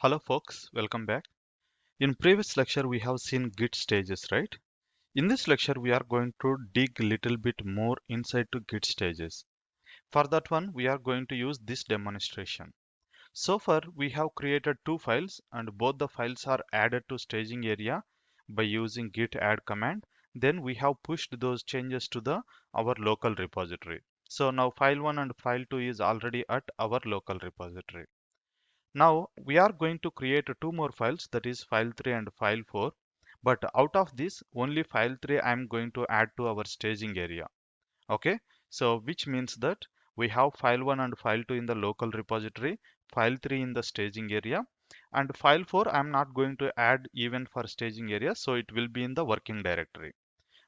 Hello folks, welcome back. In previous lecture we have seen Git stages, right? In this lecture we are going to dig a little bit more inside to Git stages. For that one we are going to use this demonstration. So far we have created two files and both the files are added to staging area by using git add command. Then we have pushed those changes to our local repository. So now file 1 and file 2 is already at our local repository. Now we are going to create two more files, that is file 3 and file 4. But out of this, only file 3 I am going to add to our staging area. Okay, so which means that we have file 1 and file 2 in the local repository, file 3 in the staging area, and file 4 I am not going to add even for staging area, so it will be in the working directory.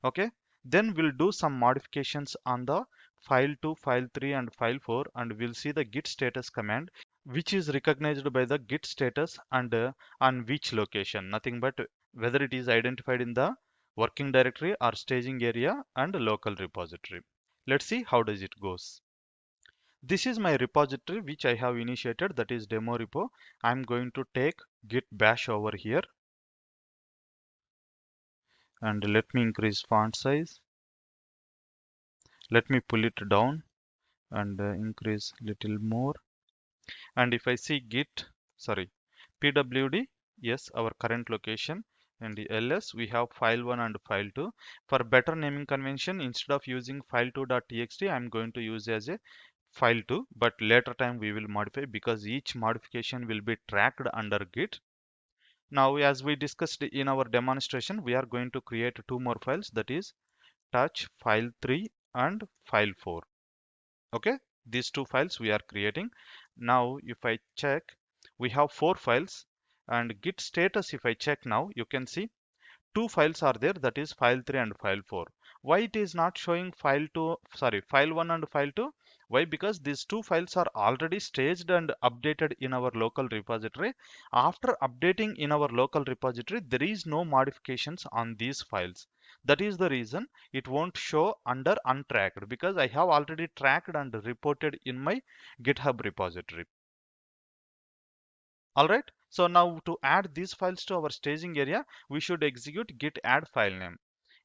Okay, then we'll do some modifications on the file 2, file 3 and file 4, and we'll see the git status command which is recognized by the git status and on which location, nothing but whether it is identified in the working directory or staging area and local repository. Let's see how does it goes. This is my repository which I have initiated, that is demo repo. I'm going to take git bash over here and let me increase font size. Let me pull it down and increase little more. And if I see git, sorry, pwd, yes, our current location, and the ls, we have file 1 and file 2. For better naming convention, instead of using file2.txt, I'm going to use as a file 2, but later time we will modify because each modification will be tracked under git. Now, as we discussed in our demonstration, we are going to create two more files, that is touch file 3 and file 4. Okay, these two files we are creating. Now if I check, we have four files, and git status, if I check now, you can see two files are there, that is file 3 and file 4. Why it is not showing file 2, sorry, file 1 and file 2? Why? Because these two files are already staged and updated in our local repository. After updating in our local repository, there is no modifications on these files. That is the reason it won't show under untracked, because I have already tracked and reported in my GitHub repository. All right, so now to add these files to our staging area, we should execute git add file name.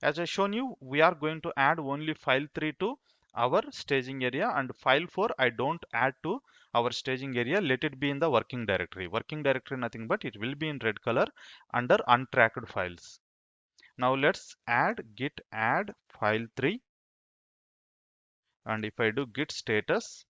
As I shown you, we are going to add only file 3 to our staging area, and file 4 I don't add to our staging area. Let it be in the working directory. Working directory, nothing but it will be in red color under untracked files. Now let's add git add file 3, and if I do git status,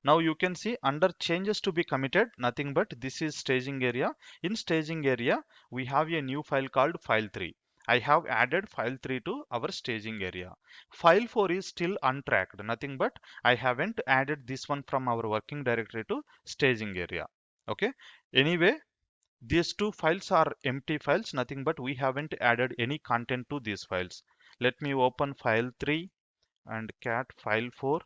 now you can see under changes to be committed, nothing but this is staging area. In staging area, we have a new file called file 3. I have added file 3 to our staging area. File 4 is still untracked, nothing but I haven't added this one from our working directory to staging area. Okay. Anyway, these two files are empty files, nothing but we haven't added any content to these files. Let me open file 3 and cat file 4.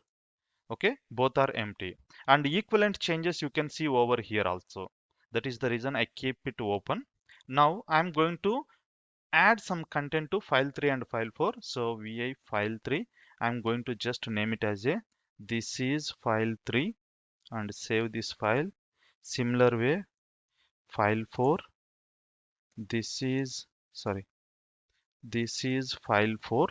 Okay, both are empty, and equivalent changes you can see over here also. That is the reason I keep it open. Now I'm going to add some content to file 3 and file 4. So vi file 3, I'm going to just name it as a this is file 3 and save this file. Similar way, file 4, this is, sorry, this is file 4,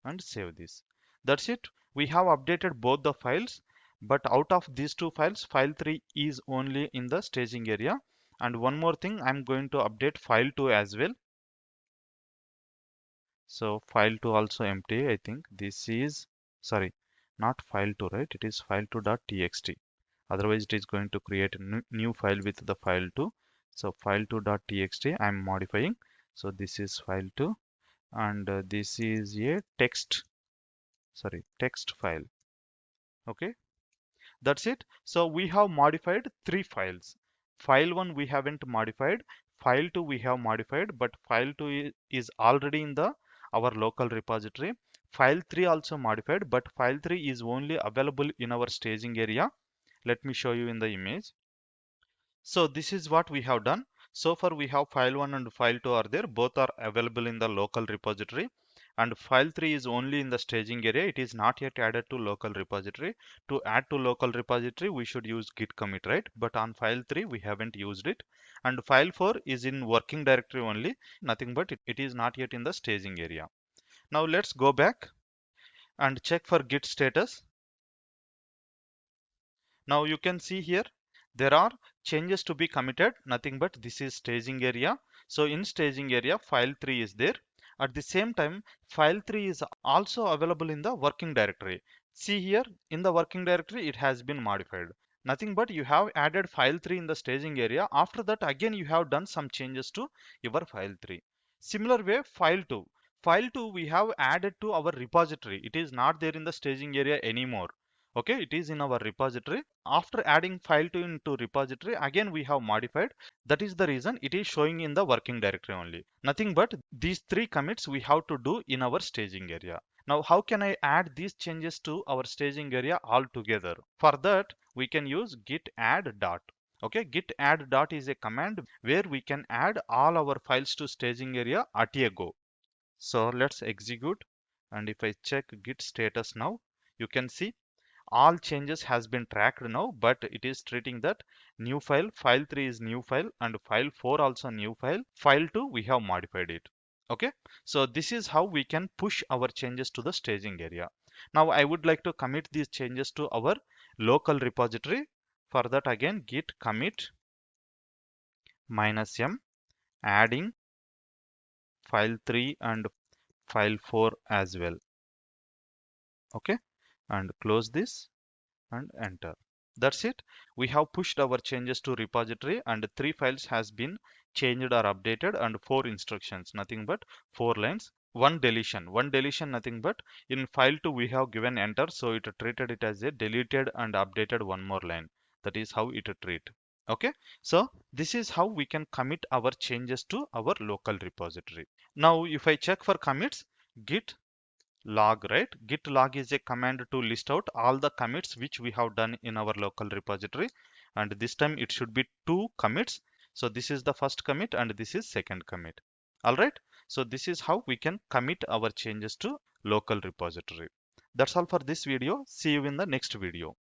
and save this. That's it. We have updated both the files, but out of these two files, file 3 is only in the staging area. And one more thing, I'm going to update file 2 as well. So file 2 also empty. I think this is, sorry, not file 2, right? It is file2.txt. Otherwise, it is going to create a new file with the file 2. So file2.txt, I'm modifying. So this is file 2, and this is a text, sorry, text file. Okay, that's it. So we have modified three files. File 1 we haven't modified, file 2 we have modified, but file 2 is already in the our local repository. File 3 also modified, but file 3 is only available in our staging area. Let me show you in the image. So this is what we have done. So far we have file 1 and file 2 are there, both are available in the local repository. and file3 is only in the staging area. It is not yet added to local repository. To add to local repository, we should use git commit, right? But on file3 we haven't used it. And file4 is in working directory only, nothing but it is not yet in the staging area. Now let's go back and check for git status. Now you can see here there are changes to be committed, nothing but this is staging area. So in staging area, file3 is there. At the same time, file3 is also available in the working directory. See here in the working directory, it has been modified. Nothing but you have added file3 in the staging area. After that, again you have done some changes to your file3. Similar way, file2. File2 we have added to our repository. It is not there in the staging area anymore. Okay, it is in our repository. After adding file2 into repository, again we have modified. That is the reason it is showing in the working directory only. Nothing but these three commits we have to do in our staging area. Now how can I add these changes to our staging area all together? For that we can use git add dot. Okay, git add dot is a command where we can add all our files to staging area at a go. So let's execute, and if I check git status now, you can see all changes has been tracked now, but it is treating that new file, file3 is new file, and file4 also new file, file2 we have modified it. Okay, so this is how we can push our changes to the staging area. Now I would like to commit these changes to our local repository. For that, again git commit -m, adding file3 and file4 as well. Okay, and close this and enter. That's it. We have pushed our changes to repository, and 3 files has been changed or updated, and 4 instructions, nothing but 4 lines. One deletion, nothing but in file2 we have given enter, so it treated it as a deleted and updated one more line. That is how it treat. Okay, so this is how we can commit our changes to our local repository. Now if I check for commits, git log, right? Git log is a command to list out all the commits which we have done in our local repository, and this time it should be 2 commits. So this is the first commit and this is second commit. All right, so this is how we can commit our changes to local repository. That's all for this video. See you in the next video.